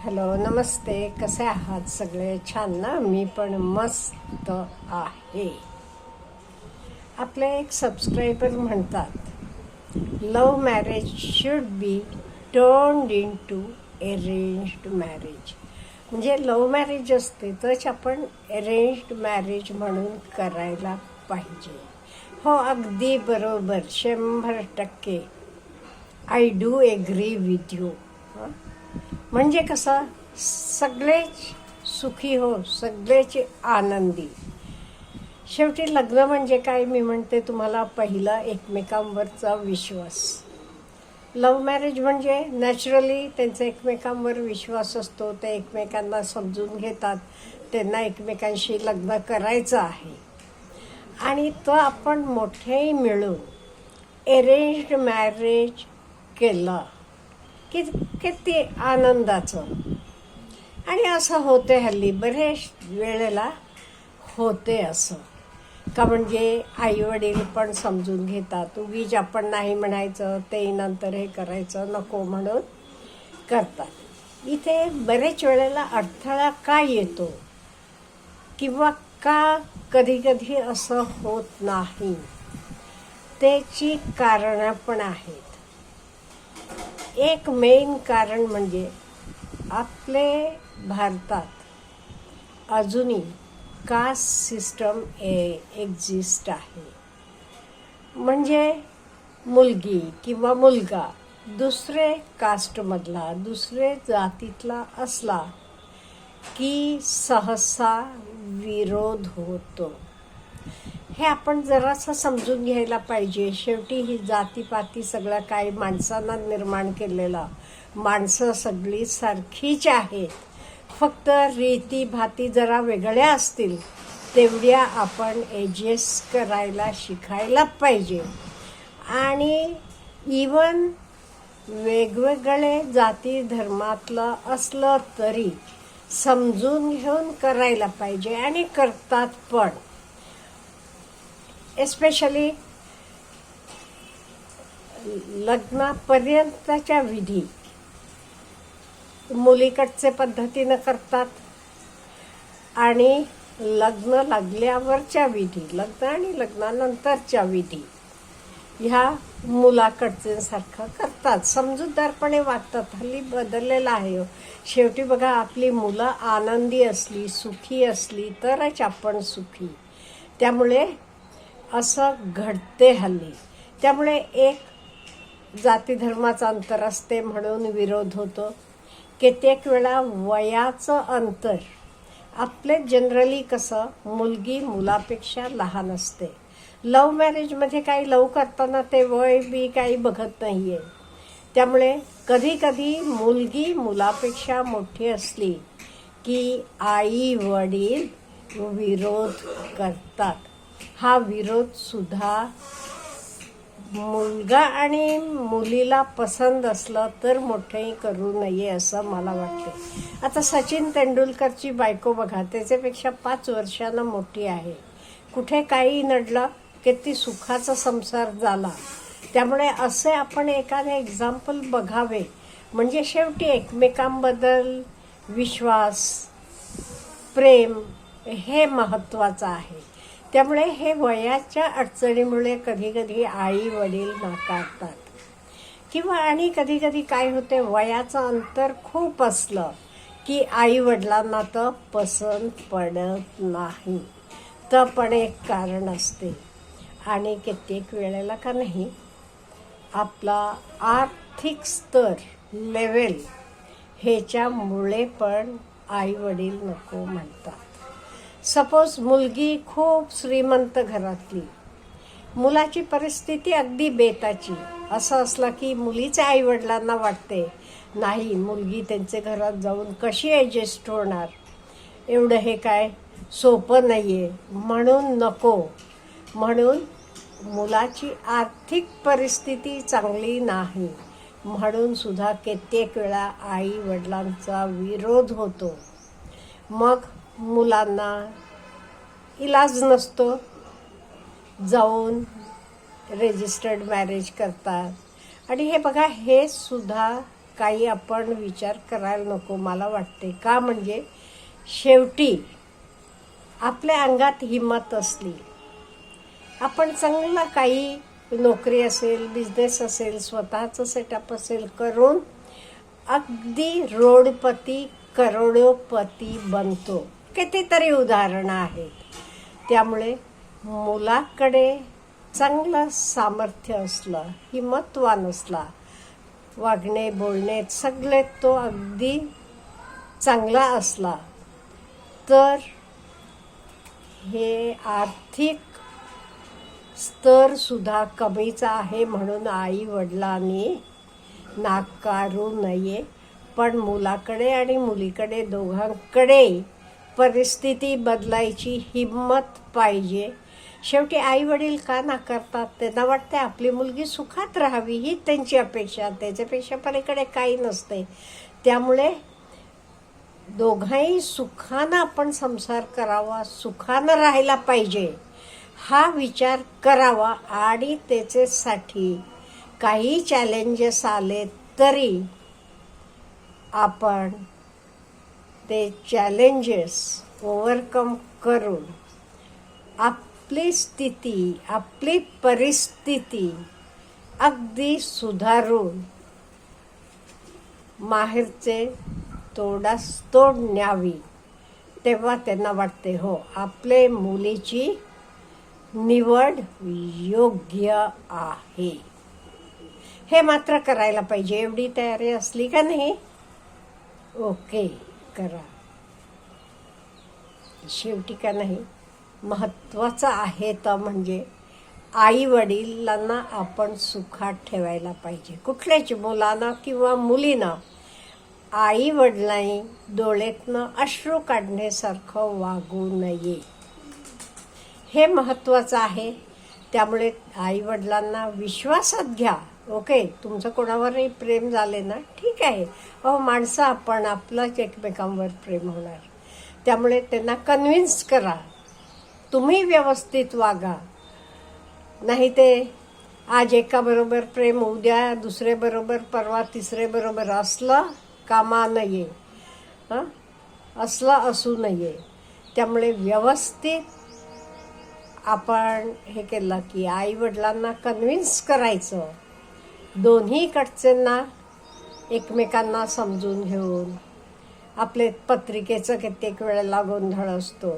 Hello, नमस्ते. कसे आहात सगळे? छान ना? मी पण मस्त आहे. आपले एक सबस्क्रायबर म्हणतात, love marriage should be turned into arranged marriage. म्हणजे लव्ह मॅरेज असते तरच आपण अरेंज्ड मॅरेज म्हणून करायला पाहिजे. हो, अगदी बरोबर, 100%. I do agree with you. म्हणजे कसं, सगळेच सुखी हो, सगळेच आनंदी. शेवटी लग्न म्हणजे काय? मी म्हणते तुम्हाला, पहिला एकमेकांवरचा विश्वास. लव्ह मॅरेज म्हणजे नॅचरली त्यांचा एकमेकांवर विश्वास असतो, ते एकमेकांना समजून घेतात, त्यांना एकमेकांशी लग्न करायचं आहे आणि तो आपण मोठेही मिळून अरेंज्ड मॅरेज केलं की किती आनंदाचं. आणि असं होते, हल्ली बरेच वेळेला होते असं का, म्हणजे आईवडील पण समजून घेतात, उगीच आपण नाही म्हणायचं, ते नंतर हे करायचं नको म्हणून करतात. इथे बरेच वेळेला अडथळा का येतो किंवा का कधी कधी असं होत नाही, त्याची कारणं पण आहेत. एक मेन कारण म्हणजे आपले भारतात अजूनही कास्ट सिस्टम एक्झिस्ट आहे. म्हणजे मुलगी किंवा मुलगा दुसरे कास्टमधला, दुसरे जातीतला असला की सहसा विरोध होतो. हे आपण जरासं समजून घ्यायला पाहिजे. शेवटी ही जातीपाती सगळं काही माणसांना निर्माण केलेलं. माणसं सगळी सारखीच आहेत, फक्त रीती भाती जरा वेगळ्या असतील, तेवढ्या आपण ॲडजस्ट करायला शिकायला पाहिजे. आणि इवन वेगवेगळे जाती धर्मातलं असलं तरी समजून घेऊन करायला पाहिजे, आणि करतात पण. एस्पेशली लग्नापर्यंतच्या विधी मुलीकडचे पद्धतीनं करतात आणि लग्न लागल्यावरच्या विधी, लग्न आणि लग्नानंतरच्या विधी ह्या मुलाकडचे सारखं करतात. समजूतदारपणे वागतात. हल्ली बदललेलं आहे. शेवटी बघा, आपली मुलं आनंदी असली, सुखी असली तरच आपण सुखी. त्यामुळे असं घडते हल्ली. त्यामुळे एक जाती धर्माचं अंतर असते म्हणून विरोध होतो. कित्येक वेळा वयाचं अंतर, आपले जनरली कसं मुलगी मुलापेक्षा लहान असते. लव्ह मॅरेजमध्ये काही लव करताना ते वय बी काही बघत नाही आहे. त्यामुळे कधी कधी मुलगी मुलापेक्षा मोठी असली की आई वडील विरोध करतात. हा विरोध सुद्धा मुलगा आणि मुलीला पसंत असलं तर मोठेही करू नये असं मला वाटते. आता सचिन तेंडुलकरची बायको बघा, त्याच्यापेक्षा 5 वर्षांनं मोठी आहे. कुठे काही नडलं की ती सुखाचा संसार झाला. त्यामुळे असे आपण एखादे एक्झाम्पल बघावे. म्हणजे शेवटी एकमेकांबद्दल विश्वास, प्रेम हे महत्त्वाचं आहे. त्यामुळे हे वयाच्या अडचणीमुळे कधी कधी आई वडील नाकारतात. किंवा आणि कधी कधी काय होते, वयाचं अंतर खूप असलं की आई वडिलांना तर पसंत पडत नाही. तर पण एक कारण असते. आणि कित्येक वेळेला का नाही, आपला आर्थिक स्तर, लेवल ह्याच्यामुळे पण आई वडील नको म्हणतात. सपोज मुलगी खूप श्रीमंत घरातली, मुलाची परिस्थिती अगदी बेताची, असं असलं की मुलीच्या आईवडिलांना वाटते, नाही, मुलगी त्यांच्या घरात जाऊन कशी ॲडजस्ट होणार, एवढं हे काय सोपं नाही आहे, म्हणून नको. म्हणून मुलाची आर्थिक परिस्थिती चांगली नाही म्हणून सुद्धा कित्येक वेळा आई वडिलांचा विरोध होतो. मग मुलांना इलाज नसतो, जाऊन रजिस्टर्ड मॅरेज करतात. आणि हे बघा, हे सुद्धा काही आपण विचार करायला नको मला वाटते. का म्हणजे शेवटी आपल्या अंगात हिंमत असली, आपण चांगला काही नोकरी असेल, बिझनेस असेल, स्वतःचं सेटअप असेल करून अगदी रोडपती करोडोपती बनतो. कितीतरी उदाहरणं आहेत. त्यामुळे मुलाकडे चांगलं सामर्थ्य असलं, हिंमतवान असला, वागणे बोलणे सगळे तो अगदी चांगला असला तर हे आर्थिक स्तर सुद्धा कमीचा आहे म्हणून आई वडिलांनी नाकारू नये. पण मुलाकडे आणि मुलीकडे दोघांकडे परिस्थिती बदलायची हिंमत पाहिजे. शेवटी आई वडील का नाकारतात? त्यांना वाटते आपली मुलगी सुखात राहावी, ही त्यांची अपेक्षा, त्याच्यापेक्षा पलीकडे काही नसते. त्यामुळे दोघांही सुखानं आपण संसार करावा, सुखानं राहायला पाहिजे हा विचार करावा. आणि त्याच्यासाठी काही चॅलेंजेस आले तरी आपण ते चॅलेंजेस ओव्हरकम करून आपली स्थिती, आपली परिस्थिती अगदी सुधारून माहेरचे तोडास तोड न्यावी. तेव्हा त्यांना वाटते हो आपले मुलीची निवड योग्य आहे. हे मात्र करायला पाहिजे. एवढी तयारी असली का नाही? ओके करा. शेवटी का नाही महत्त्वाचं आहे तर म्हणजे आई वडिलांना आपण सुखात ठेवायला पाहिजे. कुठल्याच मुलांना किंवा मुलींना आई वडिलांनी डोळ्यातनं अश्रू काढण्यासारखं वागू नये. हे महत्त्वाचं आहे. त्यामुळे आई वडिलांना विश्वासात घ्या. ओके, तुमचं कोणावरही प्रेम झाले ना ठीक आहे, माणसं आपण, आपलंच एकमेकांवर प्रेम होणार. त्यामुळे त्यांना कन्व्हिन्स करा, तुम्ही व्यवस्थित वागा. नाही ते आज एकाबरोबर प्रेम, उद्या दुसऱ्याबरोबर, परवा तिसऱ्याबरोबर असलं कामा नये, असलं असू नये. त्यामुळे व्यवस्थित आपण हे केलं की आई वडिलांना कन्व्हिन्स करायचं, दोन्हीकडच्यांना एकमेकांना समजून घेऊन. आपले पत्रिकेचं कित्येक वेळेला गोंधळ असतो.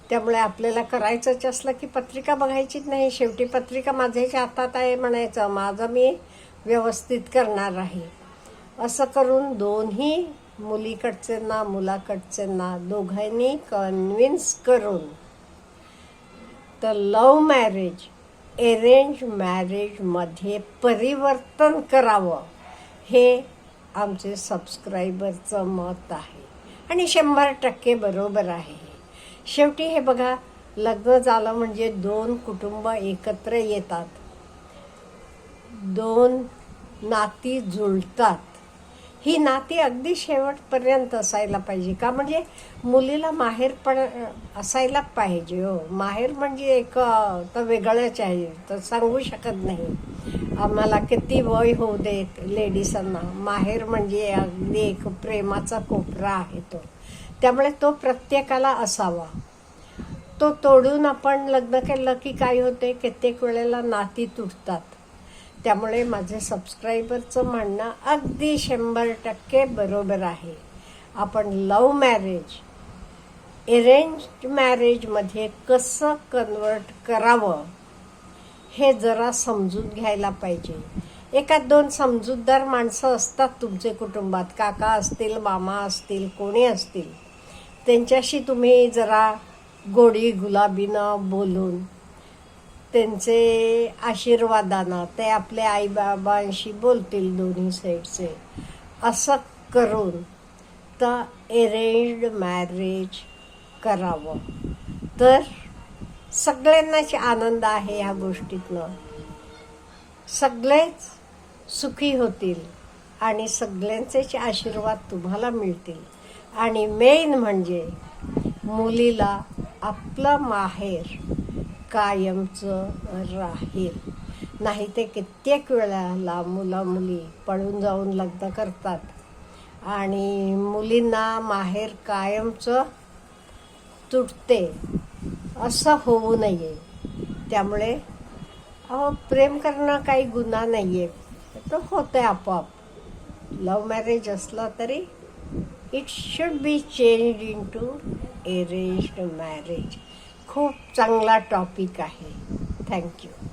त्यामुळे आपल्याला करायचंच असलं की पत्रिका बघायचीच नाही. शेवटी पत्रिका माझ्याच्या हातात आहे म्हणायचं, माझं मी व्यवस्थित करणार आहे. असं करून दोन्ही मुलीकडच्यांना मुलाकडच्यांना दोघांनी कन्व्हिन्स करून तर लव्ह मॅरेज अरेंज मॅरेजमध्ये परिवर्तन करावं हे आमचे सबस्क्रायबरचं मत आहे. आणि 100% बरोबर आहे. शेवटी हे बघा, लग्न झालं म्हणजे दोन कुटुंब एकत्र येतात, दोन नाती जुळतात. ही नाती अगदी शेवटपर्यंत असायला पाहिजे. का म्हणजे मुलीला माहेर पण असायला पाहिजे. हो, माहेर म्हणजे एक तर वेगळंच आहे, तर सांगू शकत नाही. आम्हाला किती वय होऊ देत लेडीजांना, माहेर म्हणजे अगदी एक प्रेमाचा कोपरा आहे तो. त्यामुळे तो प्रत्येकाला असावा. तो तोडून आपण लग्न केलं की काय होते, कित्येक वेळेला नाती तुटतात. त्यामुळे माझे सबस्क्रायबरचं म्हणणं अगदी 100% बरोबर आहे. आपण लव्ह मॅरेज अरेंज मॅरेजमध्ये कसं कन्वर्ट करावं हे जरा समजून घ्यायला पाहिजे. एखाद दोन समजूतदार माणसं असतात तुमचे कुटुंबात, काका असतील, मामा असतील, कोणी असतील, त्यांच्याशी तुम्ही जरा गोडी गुलाबीनं बोलून, त्यांचे आशीर्वादानं ते आपल्या आईबाबांशी बोलतील दोन्ही साईडचे. असं करून तर अरेंज्ड मॅरेज करावं तर सगळ्यांनाच आनंद आहे. ह्या गोष्टीतनं सगळेच सुखी होतील आणि सगळ्यांचेच आशीर्वाद तुम्हाला मिळतील. आणि मेन म्हणजे मुलीला आपलं माहेर कायमचं राहील. नाही ते कित्येक वेळेला मुलं मुली पळून जाऊन लग्न करतात आणि मुलींना माहेर कायमचं तुटते. असं होऊ नये. त्यामुळे प्रेम करणं काही गुन्हा नाही आहे, तर होतं आहे आपोआप. लव्ह मॅरेज असलं तरी it should be change into arranged marriage. खूप चांगला टॉपिक आहे. थँक्यू.